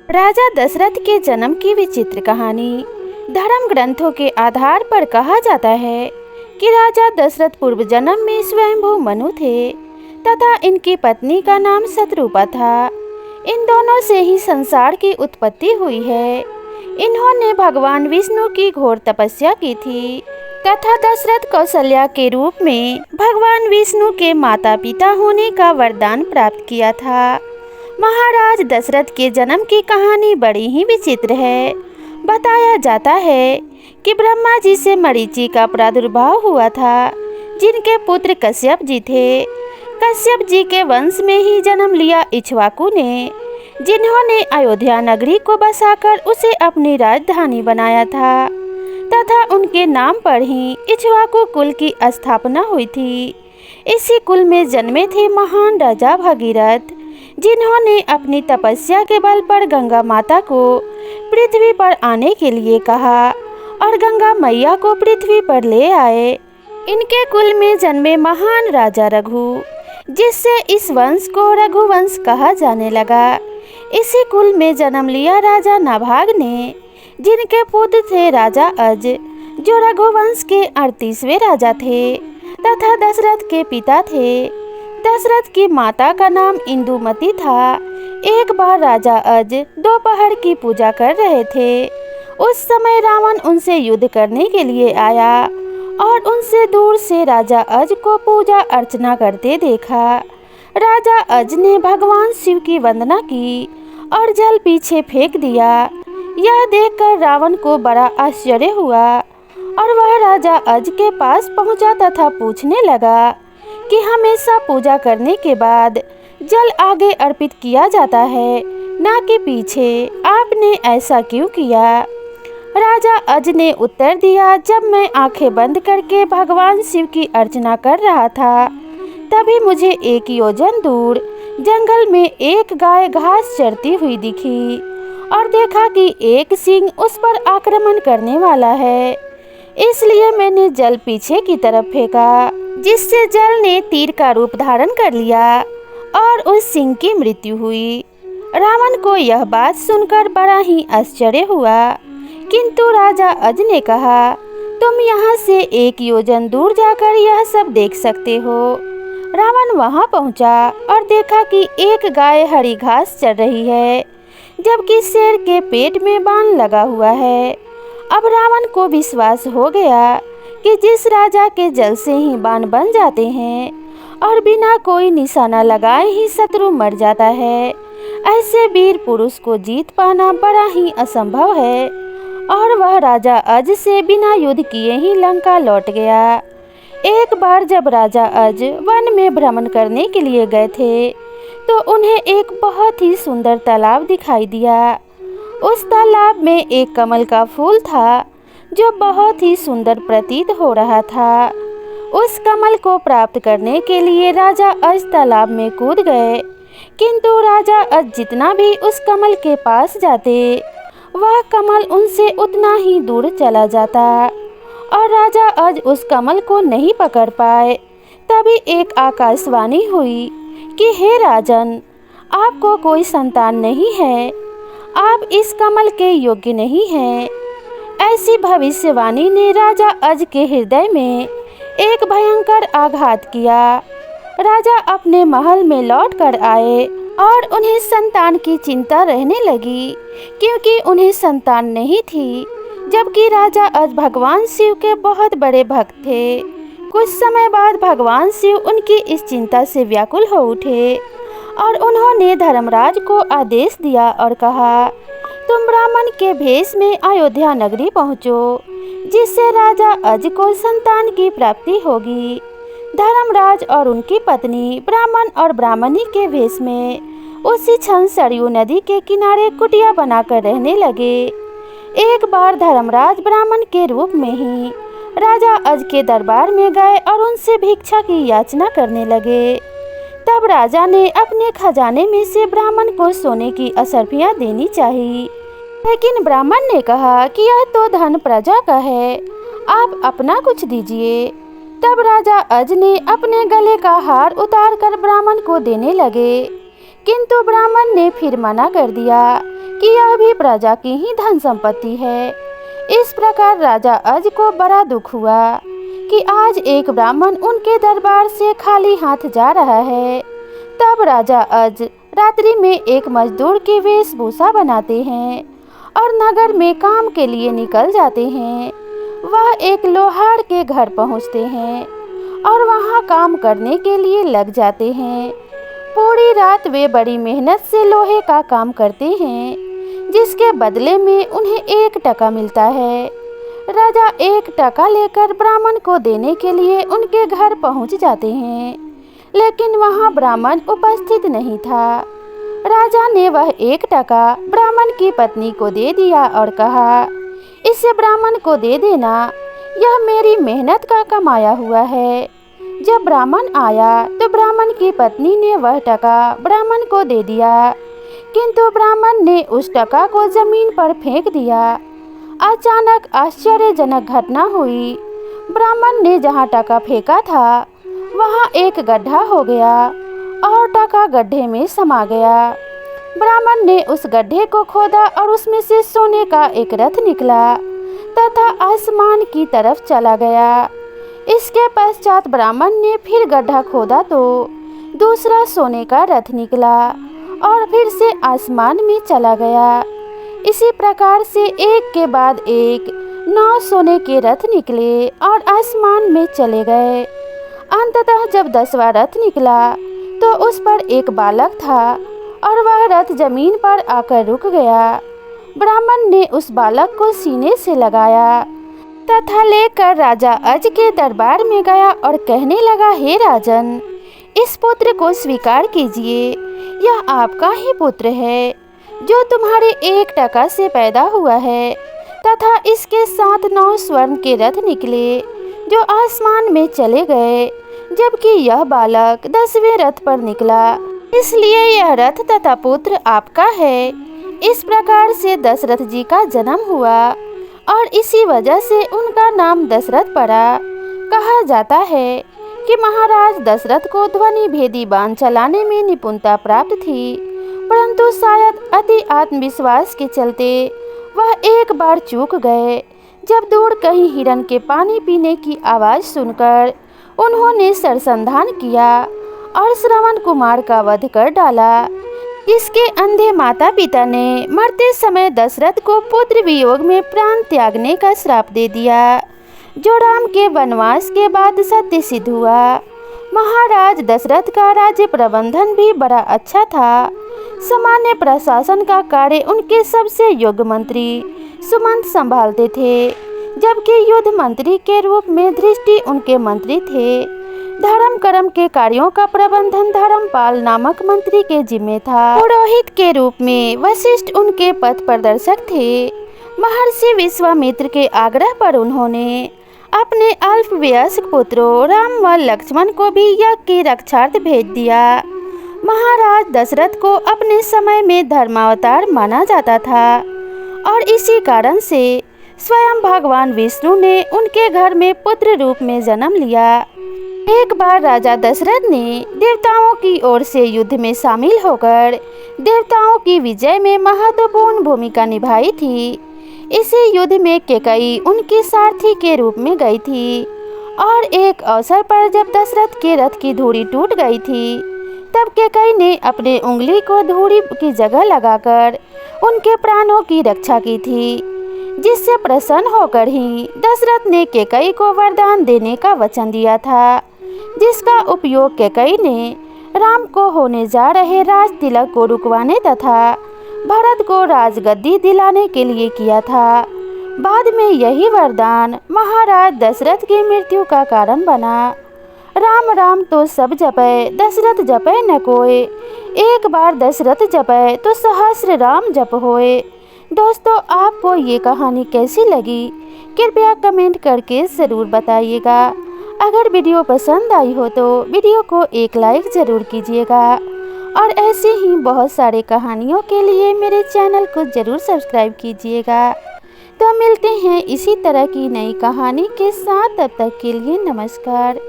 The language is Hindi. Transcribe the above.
राजा दशरथ के जन्म की विचित्र कहानी। धर्म ग्रंथों के आधार पर कहा जाता है कि राजा दशरथ पूर्व जन्म में स्वयंभू मनु थे तथा इनकी पत्नी का नाम शत्रुपा था। इन दोनों से ही संसार की उत्पत्ति हुई है। इन्होंने भगवान विष्णु की घोर तपस्या की थी तथा दशरथ कौशल्या के रूप में भगवान विष्णु के माता पिता होने का वरदान प्राप्त किया था। महाराज दशरथ के जन्म की कहानी बड़ी ही विचित्र है। बताया जाता है कि ब्रह्मा जी से मरीचि का प्रादुर्भाव हुआ था, जिनके पुत्र कश्यप जी थे। कश्यप जी के वंश में ही जन्म लिया इक्ष्वाकु ने, जिन्होंने अयोध्या नगरी को बसाकर उसे अपनी राजधानी बनाया था तथा उनके नाम पर ही इक्ष्वाकु कुल की स्थापना हुई थी। इसी कुल में जन्मे थे महान राजा भगीरथ, जिन्होंने अपनी तपस्या के बल पर गंगा माता को पृथ्वी पर आने के लिए कहा और गंगा मैया को पृथ्वी पर ले आए। इनके कुल में जन्मे महान राजा रघु, जिससे इस वंश को रघुवंश कहा जाने लगा। इसी कुल में जन्म लिया राजा नाभाग ने, जिनके पुत्र थे राजा अज, जो रघुवंश के 38वें राजा थे तथा दशरथ के पिता थे। दशरथ की माता का नाम इंदुमती था। एक बार राजा अज दोपहर की पूजा कर रहे थे। उस समय रावण उनसे युद्ध करने के लिए आया और उनसे दूर से राजा अज को पूजा अर्चना करते देखा। राजा अज ने भगवान शिव की वंदना की और जल पीछे फेंक दिया। यह देखकर रावण को बड़ा आश्चर्य हुआ और वह राजा अज के पास पहुंचा तथा पूछने लगा कि हमेशा पूजा करने के बाद जल आगे अर्पित किया जाता है, ना कि पीछे। आपने ऐसा क्यों किया? राजा अज ने उत्तर दिया, जब मैं आंखें बंद करके भगवान शिव की अर्चना कर रहा था, तभी मुझे 1 योजन दूर जंगल में एक गाय घास चरती हुई दिखी और देखा कि एक सिंह उस पर आक्रमण करने वाला है। इसलिए मैंने जल पीछे की तरफ फेंका, जिससे जल ने तीर का रूप धारण कर लिया और उस सिंह की मृत्यु हुई। रावण को यह बात सुनकर बड़ा ही आश्चर्य हुआ, किंतु राजा अज ने कहा, तुम यहाँ से 1 योजन दूर जाकर यह सब देख सकते हो। रावण वहाँ पहुँचा और देखा कि एक गाय हरी घास चर रही है, जबकि शेर के पेट में बाण लगा हुआ है। अब रावण को विश्वास हो गया कि जिस राजा के जल से ही बाण बन जाते हैं और बिना कोई निशाना लगाए ही शत्रु मर जाता है, ऐसे वीर पुरुष को जीत पाना बड़ा ही असंभव है। और वह राजा अज से बिना युद्ध किए ही लंका लौट गया। एक बार जब राजा अज वन में भ्रमण करने के लिए गए थे, तो उन्हें एक बहुत ही सुंदर तालाब दिखाई दिया। उस तालाब में एक कमल का फूल था, जो बहुत ही सुंदर प्रतीत हो रहा था। उस कमल को प्राप्त करने के लिए राजा अज तालाब में कूद गए, किंतु राजा अज जितना भी उस कमल के पास जाते, वह कमल उनसे उतना ही दूर चला जाता और राजा अज उस कमल को नहीं पकड़ पाए। तभी एक आकाशवाणी हुई कि हे राजन, आपको कोई संतान नहीं है, आप इस कमल के योग्य नहीं हैं। ऐसी भविष्यवाणी ने राजा अज के हृदय में एक भयंकर आघात किया। राजा अपने महल में लौट कर आए और उन्हें संतान की चिंता रहने लगी, क्योंकि उन्हें संतान नहीं थी, जबकि राजा अज भगवान शिव के बहुत बड़े भक्त थे। कुछ समय बाद भगवान शिव उनकी इस चिंता से व्याकुल हो उठे और उन्होंने धर्मराज को आदेश दिया और कहा, तुम ब्राह्मण के भेष में अयोध्या नगरी पहुँचो, जिससे राजा अज को संतान की प्राप्ति होगी। धर्मराज और उनकी पत्नी ब्राह्मण और ब्राह्मणी के भेष में उसी क्षण सरयू नदी के किनारे कुटिया बनाकर रहने लगे। एक बार धर्मराज ब्राह्मण के रूप में ही राजा अज के दरबार में गए और उनसे भिक्षा की याचना करने लगे। तब राजा ने अपने खजाने में से ब्राह्मण को सोने की असरफियाँ देनी चाहिए, लेकिन ब्राह्मण ने कहा कि यह तो धन प्रजा का है, आप अपना कुछ दीजिए। तब राजा अज ने अपने गले का हार उतारकर ब्राह्मण को देने लगे, किंतु ब्राह्मण ने फिर मना कर दिया कि यह भी प्रजा की ही धन संपत्ति है। इस प्रकार राजा अज को बड़ा दुख हुआ कि आज एक ब्राह्मण उनके दरबार से खाली हाथ जा रहा है। तब राजा अज रात्रि में एक मजदूर की वेशभूषा बनाते हैं और नगर में काम के लिए निकल जाते हैं। वह एक लोहार के घर पहुंचते हैं और वहां काम करने के लिए लग जाते हैं। पूरी रात वे बड़ी मेहनत से लोहे का काम करते हैं, जिसके बदले में उन्हें 1 टका मिलता है। राजा 1 टका लेकर ब्राह्मण को देने के लिए उनके घर पहुंच जाते हैं, लेकिन वहां ब्राह्मण उपस्थित नहीं था। राजा ने वह 1 टका ब्राह्मण की पत्नी को दे दिया और कहा, इसे ब्राह्मण को दे देना, यह मेरी मेहनत का कमाया हुआ है। जब ब्राह्मण आया तो ब्राह्मण की पत्नी ने वह टका ब्राह्मण को दे दिया, किंतु ब्राह्मण ने उस टका को जमीन पर फेंक दिया। अचानक आश्चर्यजनक घटना हुई। ब्राह्मण ने जहाँ टका फेंका था वहाँ एक गड्ढा हो गया और टका गड्ढे में समा गया। ब्राह्मण ने उस गड्ढे को खोदा और उसमें से सोने का एक रथ निकला तथा आसमान की तरफ चला गया। इसके पश्चात ब्राह्मण ने फिर गड्ढा खोदा तो दूसरा सोने का रथ निकला और फिर से आसमान में चला गया। इसी प्रकार से एक के बाद एक 9 सोने के रथ निकले और आसमान में चले गए। अंततः जब 10वां रथ निकला तो उस पर एक बालक था और वह रथ जमीन पर आकर रुक गया। ब्राह्मण ने उस बालक को सीने से लगाया तथा लेकर राजा अज के दरबार में गया और कहने लगा, हे राजन, इस पुत्र को स्वीकार कीजिए। यह आपका ही पुत्र है जो तुम्हारे 1 टका से पैदा हुआ है तथा इसके साथ 9 स्वर्ण के रथ निकले जो आसमान में चले गए, जबकि यह बालक 10वें रथ पर निकला, इसलिए यह रथ तथा पुत्र आपका है। इस प्रकार से दशरथ जी का जन्म हुआ और इसी वजह से उनका नाम दशरथ पड़ा। कहा जाता है कि महाराज दशरथ को ध्वनि भेदी बाण चलाने में निपुणता प्राप्त थी, परंतु शायद अति आत्मविश्वास के चलते वह एक बार चूक गए। जब दूर कहीं हिरण के पानी पीने की आवाज़ सुनकर उन्होंने सरसंधान किया और श्रवण कुमार का वध कर डाला। इसके अंधे माता पिता ने मरते समय दशरथ को पुत्र वियोग में प्राण त्यागने का श्राप दे दिया, जो राम के वनवास के बाद सत्य सिद्ध हुआ। महाराज दशरथ का राज्य प्रबंधन भी बड़ा अच्छा था। सामान्य प्रशासन का कार्य उनके सबसे योग्य मंत्री सुमंत संभालते थे, जबकि युद्ध मंत्री के रूप में दृष्टि उनके मंत्री थे। धर्म कर्म के कार्यों का प्रबंधन धर्मपाल नामक मंत्री के जिम्मे था। पुरोहित के रूप में वशिष्ठ उनके पथ प्रदर्शक थे। महर्षि विश्वामित्र के आग्रह पर उन्होंने अपने अल्पवयस्क पुत्रों राम व लक्ष्मण को भी यज्ञ की रक्षार्थ भेज दिया। महाराज दशरथ को अपने समय में धर्मावतार माना जाता था और इसी कारण से स्वयं भगवान विष्णु ने उनके घर में पुत्र रूप में जन्म लिया। एक बार राजा दशरथ ने देवताओं की ओर से युद्ध में शामिल होकर देवताओं की विजय में महत्वपूर्ण भूमिका निभाई थी। इसी युद्ध में कैकेयी उनकी सारथी के रूप में गई थी और एक अवसर पर जब दशरथ के रथ की धूड़ी टूट गई थी, तब कैकेयी ने अपने उंगली को धूड़ी की जगह लगाकर उनके प्राणों की रक्षा की थी, जिससे प्रसन्न होकर ही दशरथ ने कैकेयी को वरदान देने का वचन दिया था, जिसका उपयोग कैकेयी ने राम को होने जा रहे राज तिलक को रुकवाने तथा भरत को राजगद्दी दिलाने के लिए किया था। बाद में यही वरदान महाराज दशरथ की मृत्यु का कारण बना। राम राम तो सब जपे, दशरथ जपे न कोय। एक बार दशरथ जपे तो सहस्र राम जप होए। दोस्तों, आपको ये कहानी कैसी लगी कृपया कमेंट करके ज़रूर बताइएगा। अगर वीडियो पसंद आई हो तो वीडियो को एक लाइक ज़रूर कीजिएगा और ऐसे ही बहुत सारे कहानियों के लिए मेरे चैनल को ज़रूर सब्सक्राइब कीजिएगा। तो मिलते हैं इसी तरह की नई कहानी के साथ, तब तक के लिए नमस्कार।